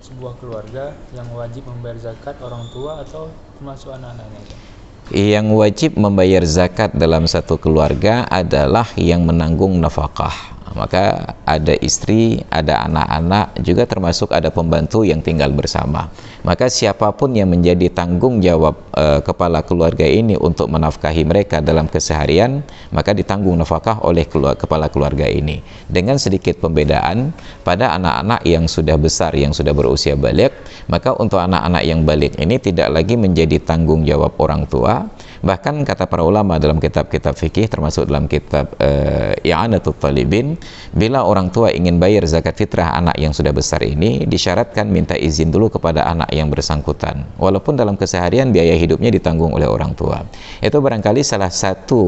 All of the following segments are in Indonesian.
sebuah keluarga yang wajib membayar zakat orang tua atau termasuk anak-anaknya? Yang wajib membayar zakat dalam satu keluarga adalah yang menanggung nafkah. Maka ada istri, ada anak-anak, juga termasuk ada pembantu yang tinggal bersama. Maka siapapun yang menjadi tanggung jawab kepala keluarga ini untuk menafkahi mereka dalam keseharian, maka ditanggung nafkah oleh kepala keluarga ini. Dengan sedikit pembedaan, pada anak-anak yang sudah besar, yang sudah berusia balik, maka untuk anak-anak yang balik ini tidak lagi menjadi tanggung jawab orang tua. Bahkan kata para ulama dalam kitab-kitab fikih, termasuk dalam kitab I'anatul Talibin, bila orang tua ingin bayar zakat fitrah anak yang sudah besar ini, disyaratkan minta izin dulu kepada anak yang bersangkutan, walaupun dalam keseharian biaya hidupnya ditanggung oleh orang tua. Itu barangkali salah satu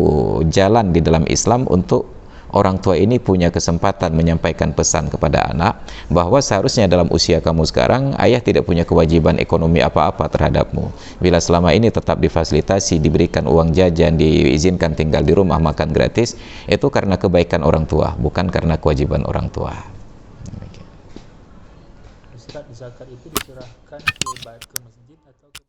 jalan di dalam Islam untuk orang tua ini punya kesempatan menyampaikan pesan kepada anak bahwa seharusnya dalam usia kamu sekarang, ayah tidak punya kewajiban ekonomi apa-apa terhadapmu. Bila selama ini tetap difasilitasi, diberikan uang jajan, diizinkan tinggal di rumah, makan gratis, itu karena kebaikan orang tua, bukan karena kewajiban orang tua. Zakat itu diserahkan ke masjid atau ke